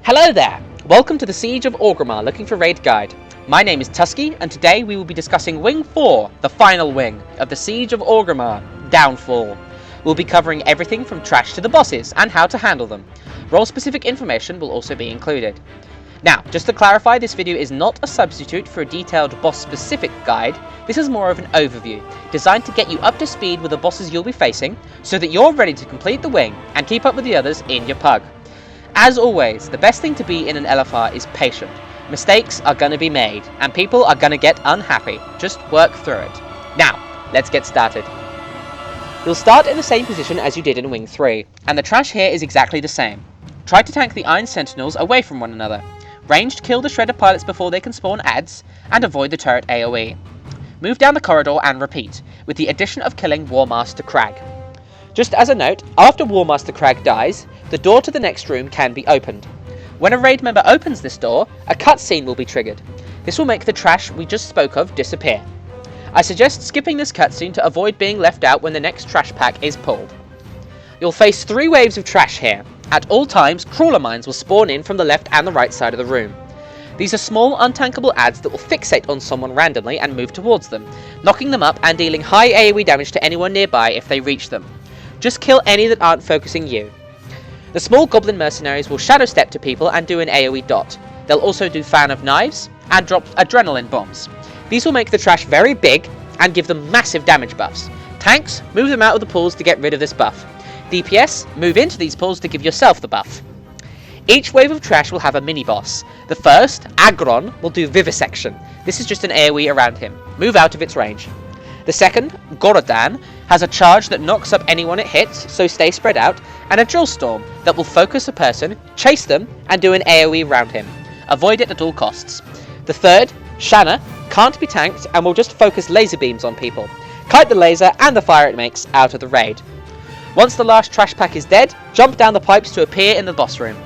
Hello there! Welcome to the Siege of Orgrimmar looking for raid guide. My name is Tuskeh, and today we will be discussing Wing 4, the final wing of the Siege of Orgrimmar, Downfall. We'll be covering everything from trash to the bosses and how to handle them. Role-specific information will also be included. Now, just to clarify, this video is not a substitute for a detailed boss-specific guide. This is more of an overview, designed to get you up to speed with the bosses you'll be facing, so that you're ready to complete the wing and keep up with the others in your pug. As always, the best thing to be in an LFR is patient. Mistakes are going to be made, and people are going to get unhappy. Just work through it. Now, let's get started. You'll start in the same position as you did in Wing 3, and the trash here is exactly the same. Try to tank the Iron Sentinels away from one another. Ranged, kill the Shredder pilots before they can spawn adds, and avoid the turret AoE. Move down the corridor and repeat, with the addition of killing War Master Crag. Just as a note, after War Master Crag dies, the door to the next room can be opened. When a raid member opens this door, a cutscene will be triggered. This will make the trash we just spoke of disappear. I suggest skipping this cutscene to avoid being left out when the next trash pack is pulled. You'll face 3 waves of trash here. At all times, crawler mines will spawn in from the left and the right side of the room. These are small, untankable adds that will fixate on someone randomly and move towards them, knocking them up and dealing high AoE damage to anyone nearby if they reach them. Just kill any that aren't focusing you. The small goblin mercenaries will shadow step to people and do an AoE dot. They'll also do fan of knives and drop adrenaline bombs. These will make the trash very big and give them massive damage buffs. Tanks, move them out of the pools to get rid of this buff. DPS, move into these pools to give yourself the buff. Each wave of trash will have a mini-boss. The first, Agron, will do Vivisection. This is just an AoE around him. Move out of its range. The second, Gorodan, has a charge that knocks up anyone it hits, so stay spread out, and a Drill Storm that will focus a person, chase them, and do an AoE around him. Avoid it at all costs. The third, Shanna, can't be tanked and will just focus laser beams on people. Kite the laser and the fire it makes out of the raid. Once the last trash pack is dead, jump down the pipes to appear in the boss room.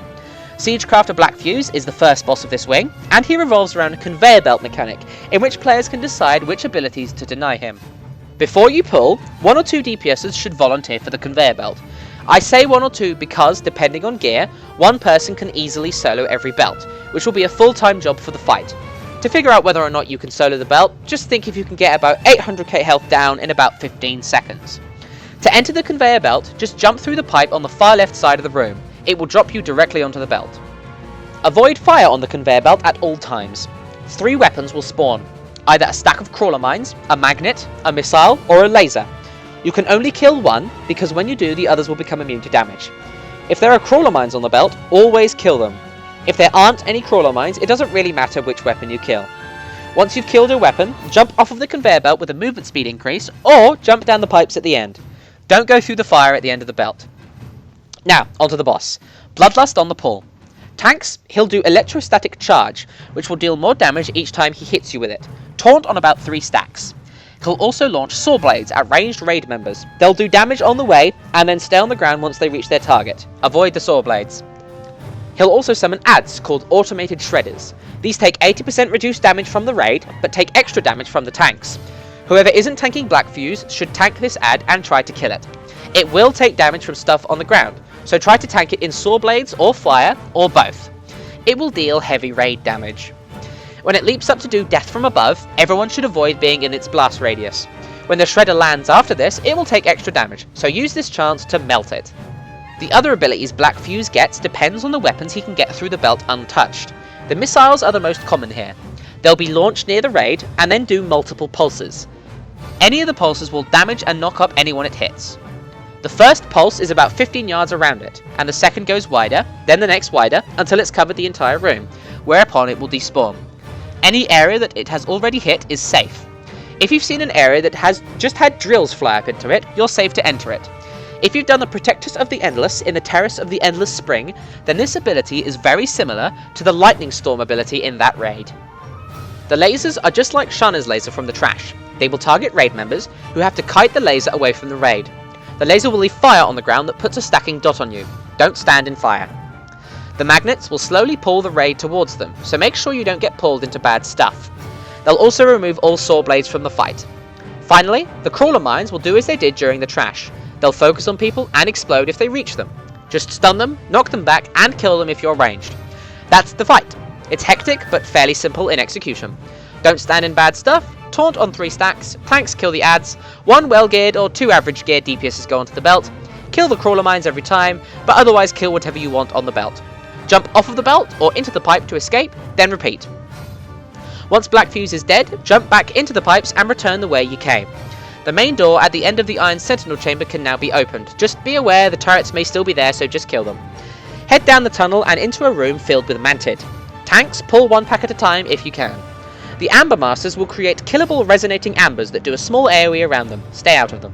Siegecrafter Blackfuse is the first boss of this wing, and he revolves around a conveyor belt mechanic, in which players can decide which abilities to deny him. Before you pull, 1 or 2 DPSs should volunteer for the conveyor belt. I say 1 or 2 because, depending on gear, one person can easily solo every belt, which will be a full-time job for the fight. To figure out whether or not you can solo the belt, just think if you can get about 800k health down in about 15 seconds. To enter the conveyor belt, just jump through the pipe on the far left side of the room. It will drop you directly onto the belt. Avoid fire on the conveyor belt at all times. 3 weapons will spawn. Either a stack of crawler mines, a magnet, a missile, or a laser. You can only kill one, because when you do, the others will become immune to damage. If there are crawler mines on the belt, always kill them. If there aren't any crawler mines, it doesn't really matter which weapon you kill. Once you've killed your weapon, jump off of the conveyor belt with a movement speed increase, or jump down the pipes at the end. Don't go through the fire at the end of the belt. Now, onto the boss. Bloodlust on the pull. Tanks, he'll do electrostatic charge, which will deal more damage each time he hits you with it. Taunt on about 3 stacks. He'll also launch saw blades at ranged raid members. They'll do damage on the way, and then stay on the ground once they reach their target. Avoid the saw blades. He'll also summon adds called automated shredders. These take 80% reduced damage from the raid, but take extra damage from the tanks. Whoever isn't tanking Blackfuse should tank this add and try to kill it. It will take damage from stuff on the ground, so try to tank it in saw blades or fire, or both. It will deal heavy raid damage. When it leaps up to do death from above, everyone should avoid being in its blast radius. When the shredder lands after this, it will take extra damage, so use this chance to melt it. The other abilities Blackfuse gets depends on the weapons he can get through the belt untouched. The missiles are the most common here. They'll be launched near the raid, and then do multiple pulses. Any of the pulses will damage and knock up anyone it hits. The first pulse is about 15 yards around it, and the second goes wider, then the next wider, until it's covered the entire room, whereupon it will despawn. Any area that it has already hit is safe. If you've seen an area that has just had drills fly up into it, you're safe to enter it. If you've done the Protectors of the Endless in the Terrace of the Endless Spring, then this ability is very similar to the Lightning Storm ability in that raid. The lasers are just like Shanna's laser from the trash. They will target raid members, who have to kite the laser away from the raid. The laser will leave fire on the ground that puts a stacking dot on you. Don't stand in fire. The magnets will slowly pull the raid towards them, so make sure you don't get pulled into bad stuff. They'll also remove all saw blades from the fight. Finally, the crawler mines will do as they did during the trash. They'll focus on people and explode if they reach them. Just stun them, knock them back, and kill them if you're ranged. That's the fight. It's hectic, but fairly simple in execution. Don't stand in bad stuff, taunt on 3 stacks, tanks kill the adds, 1 well-geared or 2 average-geared DPSs go onto the belt, kill the crawler mines every time, but otherwise kill whatever you want on the belt. Jump off of the belt or into the pipe to escape, then repeat. Once Blackfuse is dead, jump back into the pipes and return the way you came. The main door at the end of the Iron Sentinel chamber can now be opened. Just be aware the turrets may still be there, so just kill them. Head down the tunnel and into a room filled with Mantid. Tanks, pull 1 pack at a time if you can. The Amber Masters will create killable resonating ambers that do a small AoE around them. Stay out of them.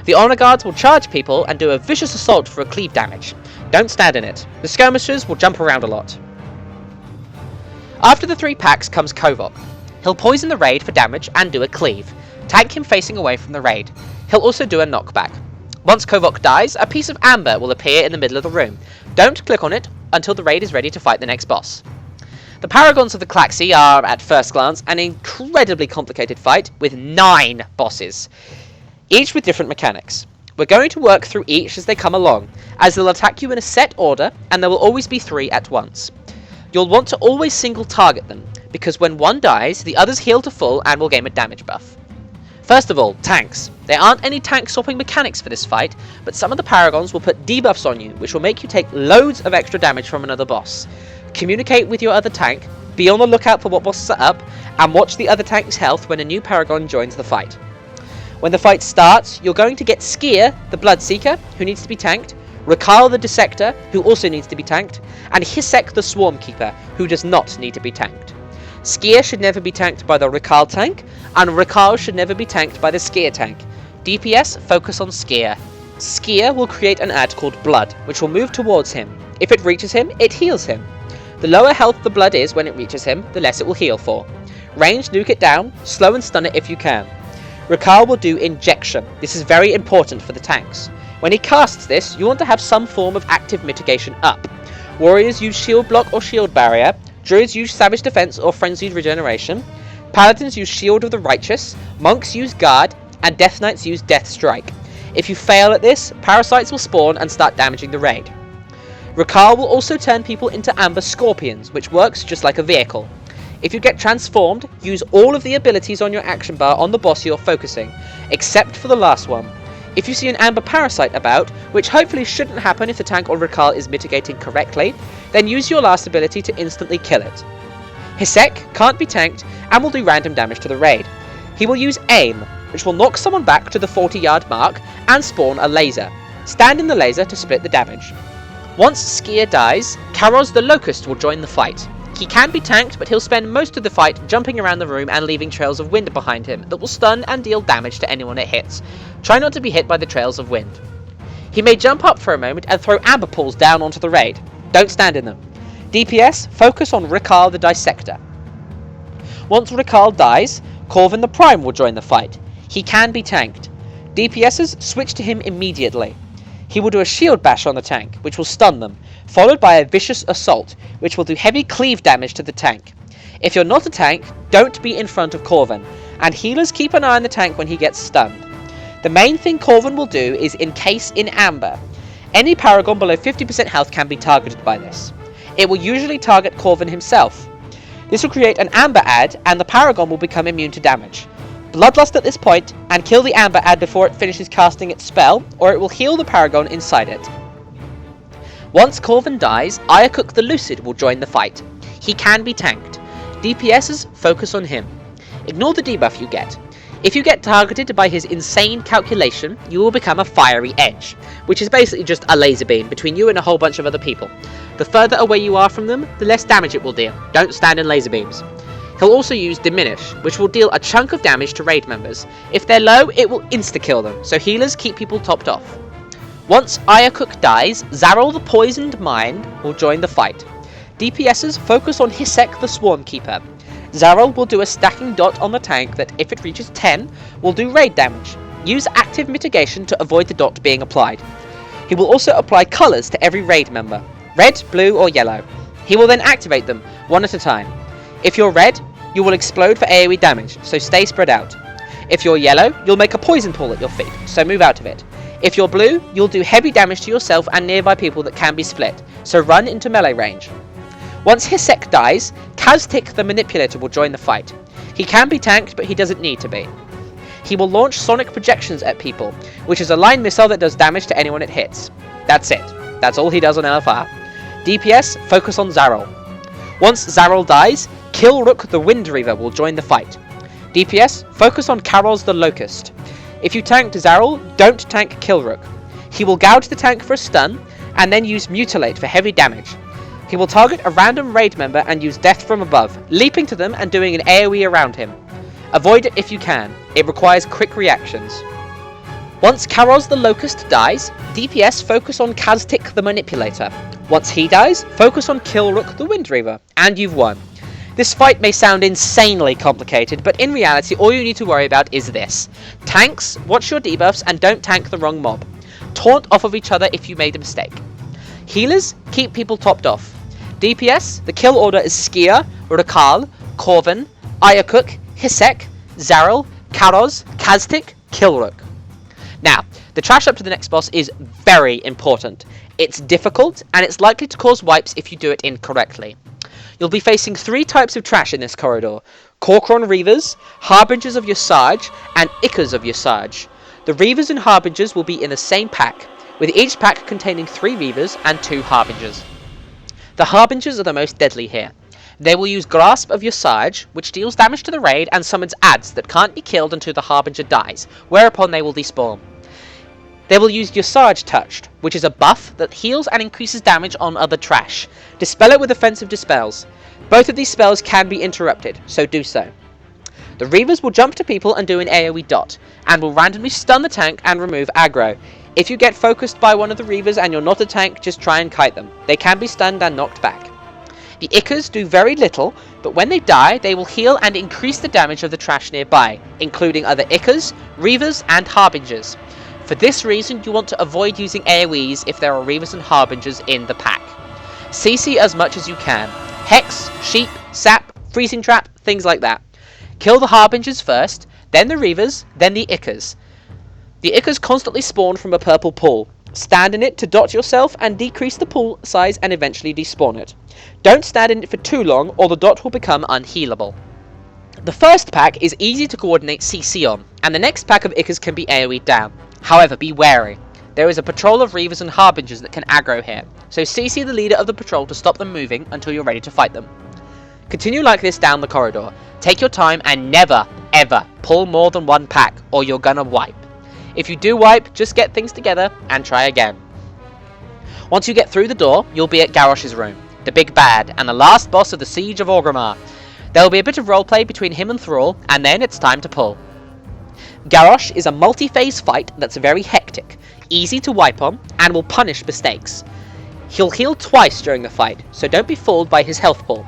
The Honor Guards will charge people and do a vicious assault for a cleave damage. Don't stand in it. The skirmishers will jump around a lot. After the 3 packs comes Kovok. He'll poison the raid for damage and do a cleave. Tank him facing away from the raid. He'll also do a knockback. Once Kovok dies, a piece of amber will appear in the middle of the room. Don't click on it until the raid is ready to fight the next boss. The Paragons of the Klaxxi are, at first glance, an incredibly complicated fight with 9 bosses, each with different mechanics. We're going to work through each as they come along, as they'll attack you in a set order and there will always be 3 at once. You'll want to always single target them, because when one dies, the others heal to full and will gain a damage buff. First of all, tanks. There aren't any tank swapping mechanics for this fight, but some of the Paragons will put debuffs on you, which will make you take loads of extra damage from another boss. Communicate with your other tank, be on the lookout for what bosses are up, and watch the other tank's health when a new Paragon joins the fight. When the fight starts, you're going to get Skier, the Bloodseeker, who needs to be tanked, Rakal the Dissector, who also needs to be tanked, and Hissek the Swarmkeeper, who does not need to be tanked. Skier should never be tanked by the Rakal tank, and Rakal should never be tanked by the Skier tank. DPS, focus on Skier. Skier will create an ad called Blood, which will move towards him. If it reaches him, it heals him. The lower health the blood is when it reaches him, the less it will heal for. Range, nuke it down, slow and stun it if you can. Rakal will do Injection. This is very important for the tanks. When he casts this, you want to have some form of active mitigation up. Warriors use Shield Block or Shield Barrier, Druids use Savage Defense or Frenzied Regeneration, Paladins use Shield of the Righteous, Monks use Guard, and Death Knights use Death Strike. If you fail at this, Parasites will spawn and start damaging the raid. Rakal will also turn people into Amber Scorpions, which works just like a vehicle. If you get transformed, use all of the abilities on your action bar on the boss you're focusing, except for the last one. If you see an Amber Parasite about, which hopefully shouldn't happen if the tank or Rakal is mitigating correctly, then use your last ability to instantly kill it. Hissek can't be tanked and will do random damage to the raid. He will use Aim, which will knock someone back to the 40-yard mark and spawn a laser. Stand in the laser to split the damage. Once Skier dies, Karos the Locust will join the fight. He can be tanked, but he'll spend most of the fight jumping around the room and leaving trails of wind behind him that will stun and deal damage to anyone it hits. Try not to be hit by the trails of wind. He may jump up for a moment and throw amber pools down onto the raid. Don't stand in them. DPS, focus on Rakal the Dissector. Once Rakal dies, Corvin the Prime will join the fight. He can be tanked. DPSs switch to him immediately. He will do a shield bash on the tank, which will stun them, followed by a vicious assault, which will do heavy cleave damage to the tank. If you're not a tank, don't be in front of Corvin, and healers keep an eye on the tank when he gets stunned. The main thing Corvin will do is encase in amber. Any Paragon below 50% health can be targeted by this. It will usually target Corvin himself. This will create an amber ad, and the Paragon will become immune to damage. Bloodlust at this point, and kill the amber ad before it finishes casting its spell, or it will heal the Paragon inside it. Once Corvin dies, Ayakuk the Lucid will join the fight. He can be tanked. DPSs focus on him. Ignore the debuff you get. If you get targeted by his insane calculation, you will become a fiery edge, which is basically just a laser beam between you and a whole bunch of other people. The further away you are from them, the less damage it will deal. Don't stand in laser beams. He'll also use Diminish, which will deal a chunk of damage to raid members. If they're low, it will insta-kill them, so healers keep people topped off. Once Ayakuk dies, Zarol the Poisoned Mind will join the fight. DPSs focus on Hissek the Swarmkeeper. Zarol will do a stacking dot on the tank that, if it reaches 10, will do raid damage. Use active mitigation to avoid the dot being applied. He will also apply colours to every raid member, red, blue or yellow. He will then activate them, one at a time. If you're red, you will explode for AoE damage, so stay spread out. If you're yellow, you'll make a poison pool at your feet, so move out of it. If you're blue, you'll do heavy damage to yourself and nearby people that can be split, so run into melee range. Once Hisek dies, Kaztik the Manipulator will join the fight. He can be tanked, but he doesn't need to be. He will launch sonic projections at people, which is a line missile that does damage to anyone it hits. That's it. That's all he does on LFR. DPS, focus on Zarol. Once Zarol dies, Kilrook the Wind Reaver will join the fight. DPS, focus on Karos the Locust. If you tanked Zarol, don't tank Kilrook. He will gouge the tank for a stun, and then use Mutilate for heavy damage. He will target a random raid member and use Death from Above, leaping to them and doing an AoE around him. Avoid it if you can. It requires quick reactions. Once Karos the Locust dies, DPS focus on Kaztik the Manipulator. Once he dies, focus on Kilrook the Wind Reaver, and you've won. This fight may sound insanely complicated, but in reality all you need to worry about is this. Tanks, watch your debuffs and don't tank the wrong mob. Taunt off of each other if you made a mistake. Healers, keep people topped off. DPS, the kill order is Skier, Rakal, Corvin, Ayakuk, Hisek, Zarol, Karos, Kaztik, Kilrook. Now, the trash up to the next boss is very important. It's difficult, and it's likely to cause wipes if you do it incorrectly. You'll be facing 3 types of trash in this corridor: Korkron Reavers, Harbingers of Yosaj, and Ickers of Yosaj. The Reavers and Harbingers will be in the same pack, with each pack containing 3 Reavers and 2 Harbingers. The Harbingers are the most deadly here. They will use Grasp of Yosaj, which deals damage to the raid and summons adds that can't be killed until the Harbinger dies, whereupon they will despawn. They will use Yosaj Touched, which is a buff that heals and increases damage on other trash. Dispel it with Offensive Dispels. Both of these spells can be interrupted, so do so. The Reavers will jump to people and do an AoE dot, and will randomly stun the tank and remove aggro. If you get focused by one of the Reavers and you're not a tank, just try and kite them. They can be stunned and knocked back. The Ickers do very little, but when they die, they will heal and increase the damage of the trash nearby, including other Ickers, Reavers, and Harbingers. For this reason, you want to avoid using AoEs if there are Reavers and Harbingers in the pack. CC as much as you can. Hex, Sheep, Sap, Freezing Trap, things like that. Kill the Harbingers first, then the Reavers, then the Ickers. The Ickers constantly spawn from a purple pool. Stand in it to dot yourself and decrease the pool size and eventually despawn it. Don't stand in it for too long or the dot will become unhealable. The first pack is easy to coordinate CC on, and the next pack of Ickers can be AoE down. However, be wary. There is a patrol of Reavers and Harbingers that can aggro here, so CC the leader of the patrol to stop them moving until you're ready to fight them. Continue like this down the corridor. Take your time and never, ever pull more than one pack or you're gonna wipe. If you do wipe, just get things together and try again. Once you get through the door, you'll be at Garrosh's room, the big bad, and the last boss of the Siege of Orgrimmar. There will be a bit of roleplay between him and Thrall, and then it's time to pull. Garrosh is a multi-phase fight that's very hectic, easy to wipe on, and will punish mistakes. He'll heal twice during the fight, so don't be fooled by his health pool.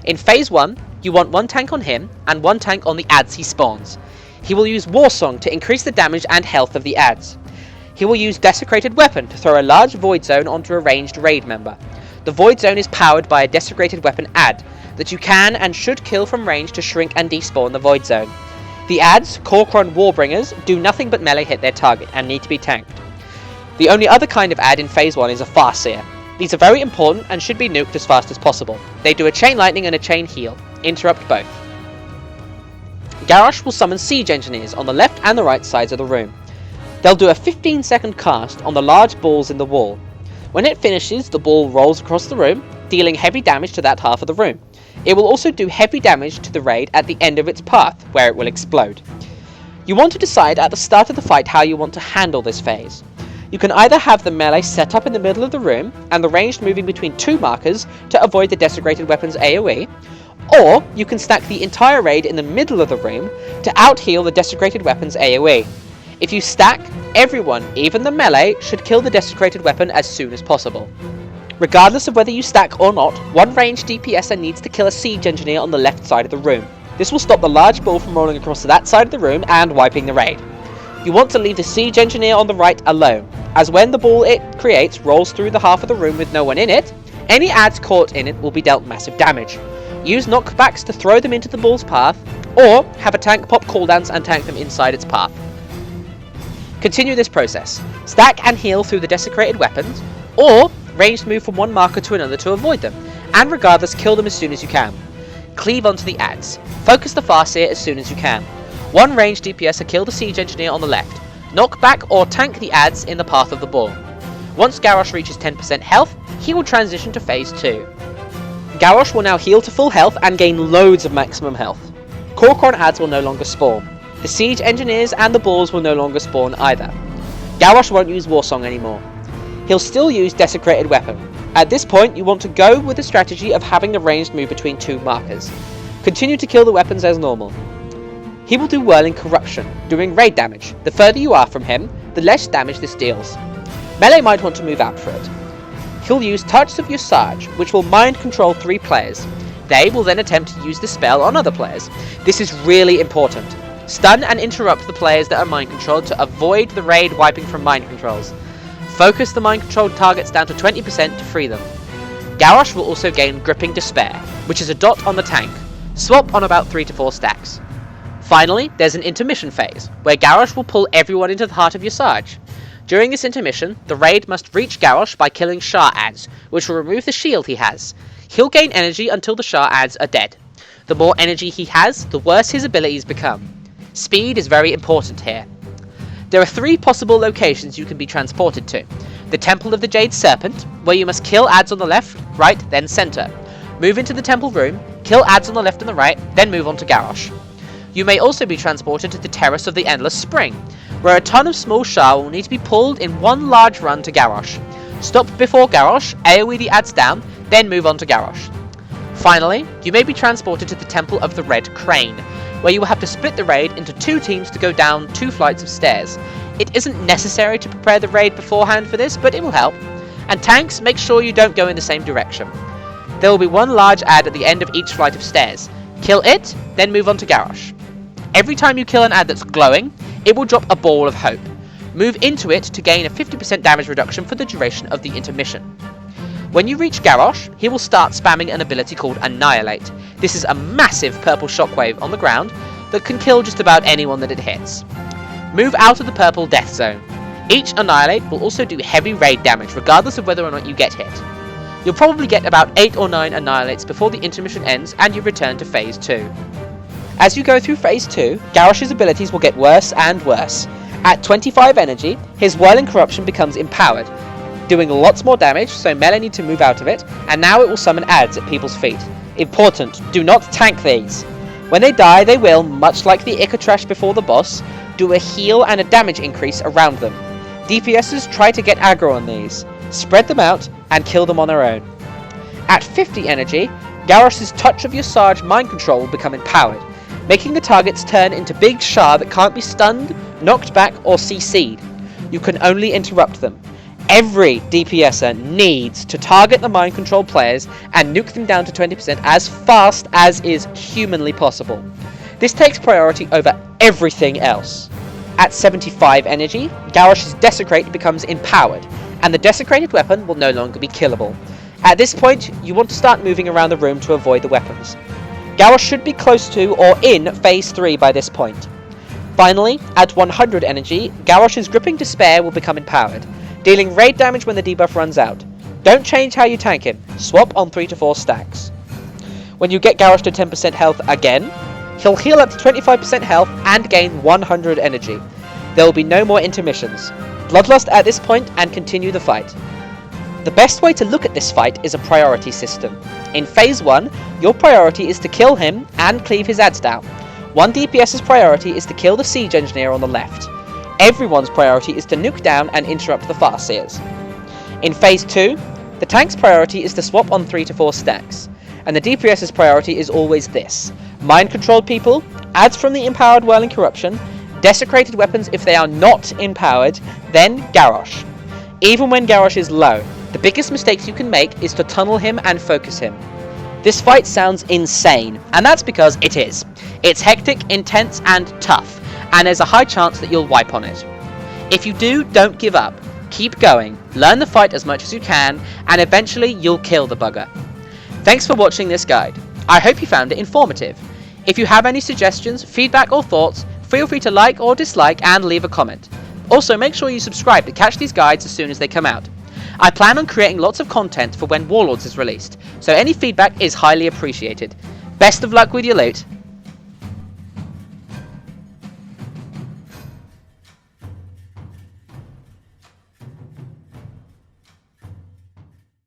In phase 1, you want 1 tank on him, and 1 tank on the adds he spawns. He will use Warsong to increase the damage and health of the adds. He will use Desecrated Weapon to throw a large Void Zone onto a ranged raid member. The Void Zone is powered by a Desecrated Weapon add that you can and should kill from range to shrink and despawn the Void Zone. The adds, Korkron Warbringers, do nothing but melee hit their target and need to be tanked. The only other kind of add in phase 1 is a Farseer. These are very important and should be nuked as fast as possible. They do a Chain Lightning and a Chain Heal. Interrupt both. Garrosh will summon Siege Engineers on the left and the right sides of the room. They'll do a 15-second cast on the large balls in the wall. When it finishes, the ball rolls across the room, dealing heavy damage to that half of the room. It will also do heavy damage to the raid at the end of its path, where it will explode. You want to decide at the start of the fight how you want to handle this phase. You can either have the melee set up in the middle of the room, and the ranged moving between 2 markers to avoid the Desecrated Weapon's AoE, or you can stack the entire raid in the middle of the room to out-heal the Desecrated Weapon's AoE. If you stack, everyone, even the melee, should kill the Desecrated Weapon as soon as possible. Regardless of whether you stack or not, 1 ranged DPSer needs to kill a Siege Engineer on the left side of the room. This will stop the large ball from rolling across to that side of the room and wiping the raid. You want to leave the Siege Engineer on the right alone, as when the ball it creates rolls through the half of the room with no one in it, any adds caught in it will be dealt massive damage. Use knockbacks to throw them into the ball's path, or have a tank pop cooldowns and tank them inside its path. Continue this process. Stack and heal through the Desecrated Weapons, or ranged move from 1 marker to another to avoid them, and regardless, kill them as soon as you can. Cleave onto the adds. Focus the Farseer as soon as you can. One ranged DPSer kill the Siege Engineer on the left. Knock back or tank the adds in the path of the ball. Once Garrosh reaches 10% health, he will transition to phase 2. Garrosh will now heal to full health and gain loads of maximum health. Kor'kron adds will no longer spawn. The Siege Engineers and the balls will no longer spawn either. Garrosh won't use Warsong anymore. He'll still use Desecrated Weapon. At this point, you want to go with the strategy of having a ranged move between 2 markers. Continue to kill the weapons as normal. He will do Whirling Corruption, doing raid damage. The further you are from him, the less damage this deals. Melee might want to move out for it. He'll use Touch of Usage, which will mind control 3 players. They will then attempt to use the spell on other players. This is really important. Stun and interrupt the players that are mind controlled to avoid the raid wiping from mind controls. Focus the mind controlled targets down to 20% to free them. Garrosh will also gain Gripping Despair, which is a dot on the tank. Swap on about 3 to 4 stacks. Finally, there's an intermission phase, where Garrosh will pull everyone into the heart of Usage. During this intermission, the raid must reach Garrosh by killing Shah adds, which will remove the shield he has. He'll gain energy until the Shah adds are dead. The more energy he has, the worse his abilities become. Speed is very important here. There are 3 possible locations you can be transported to. The Temple of the Jade Serpent, where you must kill adds on the left, right, then center. Move into the Temple Room, kill adds on the left and the right, then move on to Garrosh. You may also be transported to the Terrace of the Endless Spring, where a ton of small Shah will need to be pulled in one large run to Garrosh. Stop before Garrosh, AoE the adds down, then move on to Garrosh. Finally, you may be transported to the Temple of the Red Crane, where you will have to split the raid into 2 teams to go down 2 flights of stairs. It isn't necessary to prepare the raid beforehand for this, but it will help. And tanks, make sure you don't go in the same direction. There will be 1 large add at the end of each flight of stairs. Kill it, then move on to Garrosh. Every time you kill an add that's glowing, it will drop a Ball of Hope. Move into it to gain a 50% damage reduction for the duration of the intermission. When you reach Garrosh, he will start spamming an ability called Annihilate. This is a massive purple shockwave on the ground that can kill just about anyone that it hits. Move out of the purple death zone. Each Annihilate will also do heavy raid damage regardless of whether or not you get hit. You'll probably get about 8 or 9 Annihilates before the intermission ends and you return to phase 2. As you go through phase 2, Garrosh's abilities will get worse and worse. At 25 energy, his Whirling Corruption becomes empowered, doing lots more damage, so melee need to move out of it, and now it will summon adds at people's feet. Important, do not tank these. When they die, they will, much like the Ikatrash before the boss, do a heal and a damage increase around them. DPSs try to get aggro on these, spread them out, and kill them on their own. At 50 energy, Garrosh's Touch of Usage mind control will become empowered, making the targets turn into big Shah that can't be stunned, knocked back, or CC'd. You can only interrupt them. Every DPSer needs to target the mind control players and nuke them down to 20% as fast as is humanly possible. This takes priority over everything else. At 75 energy, Garrosh's Desecrate becomes empowered, and the Desecrated weapon will no longer be killable. At this point, you want to start moving around the room to avoid the weapons. Garrosh should be close to or in phase 3 by this point. Finally, at 100 energy, Garrosh's Gripping Despair will become empowered, dealing raid damage when the debuff runs out. Don't change how you tank him, swap on 3 to 4 stacks. When you get Garrosh to 10% health again, he'll heal up to 25% health and gain 100 energy. There will be no more intermissions. Bloodlust at this point and continue the fight. The best way to look at this fight is a priority system. In phase 1, your priority is to kill him and cleave his adds down. One DPS's priority is to kill the Siege Engineer on the left. Everyone's priority is to nuke down and interrupt the Farseers. In phase 2, the tank's priority is to swap on 3 to 4 stacks, and the DPS's priority is always this: mind-controlled people, adds from the empowered Whirling Corruption, desecrated weapons if they are not empowered, then Garrosh. Even when Garrosh is low, the biggest mistakes you can make is to tunnel him and focus him. This fight sounds insane, and that's because it is. It's hectic, intense, and tough, and there's a high chance that you'll wipe on it. If you do, don't give up. Keep going, learn the fight as much as you can, and eventually you'll kill the bugger. Thanks for watching this guide. I hope you found it informative. If you have any suggestions, feedback, or thoughts, feel free to like or dislike and leave a comment. Also, make sure you subscribe to catch these guides as soon as they come out. I plan on creating lots of content for when Warlords is released, so any feedback is highly appreciated. Best of luck with your loot,